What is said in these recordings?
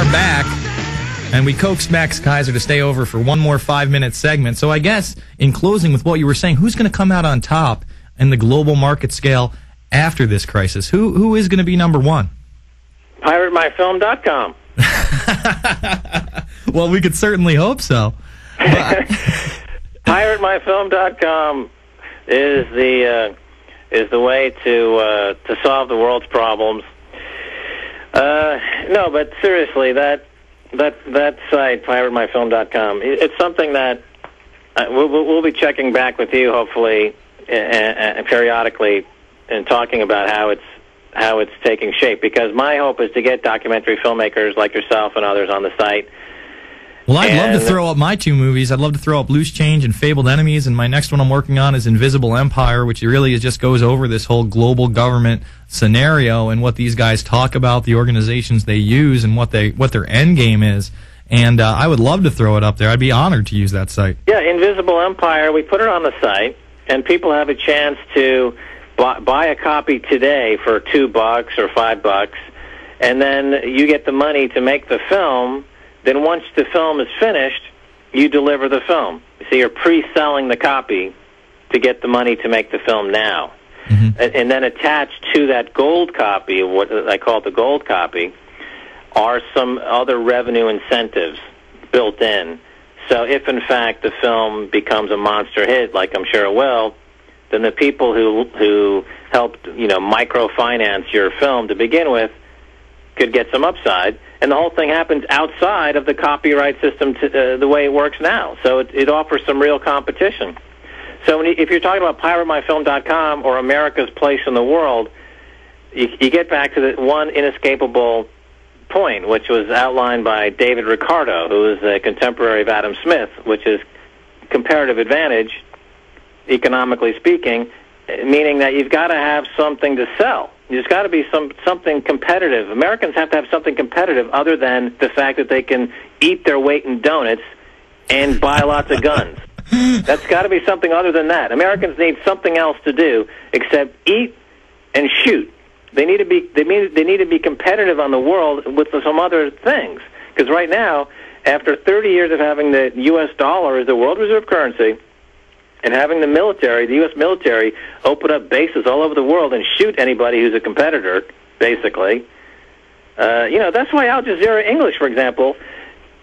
are back, and we coaxed Max Keiser to stay over for one more 5-minute segment. So I guess, in closing with what you were saying, who's going to come out on top in the global market scale after this crisis? Who is going to be number one? PirateMyFilm.com. Well, we could certainly hope so. PirateMyFilm.com is the way to solve the world's problems. No, but seriously, that site, PirateMyFilm.com, it's something that we'll be checking back with you, hopefully, periodically, and talking about how it's taking shape. Because my hope is to get documentary filmmakers like yourself and others on the site. Well, I'd love to throw up my two movies. I'd love to throw up Loose Change and Fabled Enemies, and my next one I'm working on is Invisible Empire, which really just goes over this whole global government scenario and what these guys talk about, the organizations they use, and what their end game is. And I would love to throw it up there. I'd be honored to use that site. Yeah, Invisible Empire, we put it on the site, and people have a chance to buy a copy today for $2 or $5, and then you get the money to make the film. Then once the film is finished, you deliver the film. So you're pre-selling the copy to get the money to make the film now. Mm-hmm. And then attached to that gold copy, what I call it the gold copy, are some other revenue incentives built in. So if, in fact, the film becomes a monster hit, like I'm sure it will, then the people who helped, microfinance your film to begin with could get some upside. And the whole thing happens outside of the copyright system the way it works now. So it offers some real competition. So if you're talking about PirateMyFilm.com or America's place in the world, you get back to the one inescapable point, which was outlined by David Ricardo, who is a contemporary of Adam Smith, which is comparative advantage, economically speaking, meaning that you've got to have something to sell. There's got to be something competitive. Americans have to have something competitive other than the fact that they can eat their weight in donuts and buy lots of guns. That's got to be something other than that. Americans need something else to do except eat and shoot. They need to be competitive on the world with some other things. Because right now, after 30 years of having the U.S. dollar as the world reserve currency, and having the military, the U.S. military, open up bases all over the world and shoot anybody who's a competitor, basically. That's why Al Jazeera English, for example,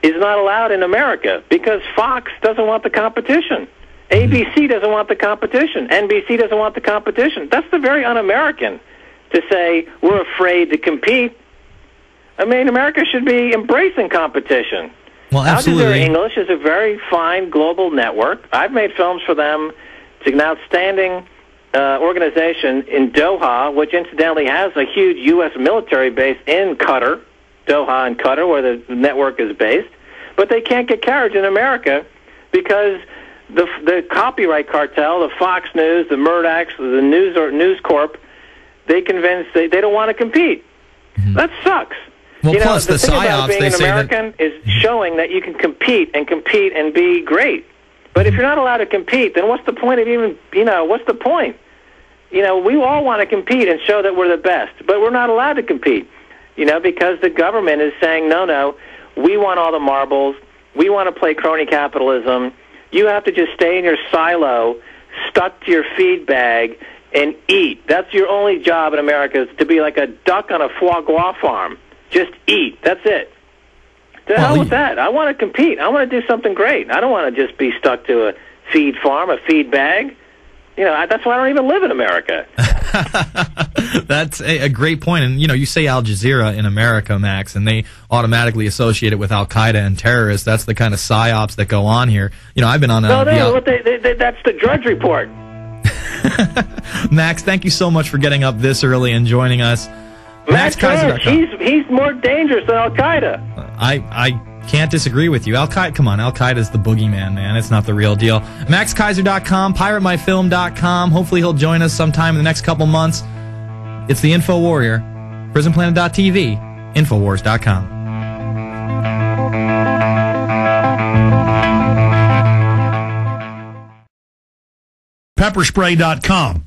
is not allowed in America, because Fox doesn't want the competition. ABC doesn't want the competition. NBC doesn't want the competition. That's the very un-American to say we're afraid to compete. I mean, America should be embracing competition. Well, absolutely. Al Jazeera English is a very fine global network. I've made films for them. It's an outstanding organization in Doha, which incidentally has a huge U.S. military base in Qatar, Doha and Qatar, where the network is based. But they can't get carriage in America because the copyright cartel, the Fox News, the Murdochs, the News Corp, they don't want to compete. Mm-hmm. That sucks. Well, plus the thing psyops, about being an American is showing that you can compete and be great. But if you're not allowed to compete, then what's the point of even, what's the point? We all want to compete and show that we're the best, but we're not allowed to compete, because the government is saying, no, we want all the marbles. We want to play crony capitalism. You have to just stay in your silo, stuck to your feed bag, and eat. That's your only job in America, is to be like a duck on a foie gras farm. Just eat. That's it. The hell with that. I want to compete. I want to do something great. I don't want to just be stuck to a feed farm, a feed bag. That's why I don't even live in America. That's a great point. And, you say Al Jazeera in America, Max, and they automatically associate it with Al-Qaeda and terrorists. That's the kind of psyops that go on here. I've been on that's the Drudge Report. Max, thank you so much for getting up this early and joining us. Max Keiser, he's more dangerous than Al-Qaeda. I can't disagree with you. Al-Qaeda's the boogeyman, man. It's not the real deal. MaxKeiser.com, PirateMyFilm.com. Hopefully he'll join us sometime in the next couple months. It's the Info Warrior. PrisonPlanet.tv, Infowars.com. Pepperspray.com.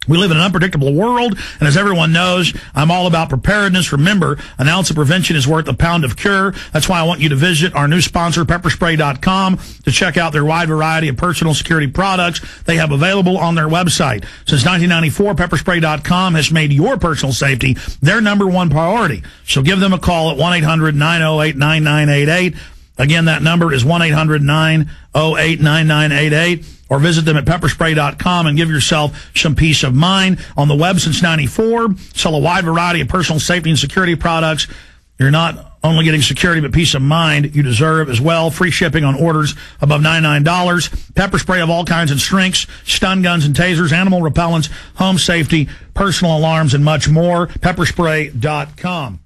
We live in an unpredictable world, and as everyone knows, I'm all about preparedness. Remember, an ounce of prevention is worth a pound of cure. That's why I want you to visit our new sponsor, pepperspray.com, to check out their wide variety of personal security products they have available on their website. Since 1994, pepperspray.com has made your personal safety their #1 priority. So give them a call at 1-800-908-9988. Again, that number is 1-800-908-9988. Or visit them at pepperspray.com and give yourself some peace of mind. On the web since 94, sell a wide variety of personal safety and security products. You're not only getting security, but peace of mind you deserve as well. Free shipping on orders above $99. Pepper spray of all kinds and strengths, stun guns and tasers, animal repellents, home safety, personal alarms, and much more. Pepperspray.com.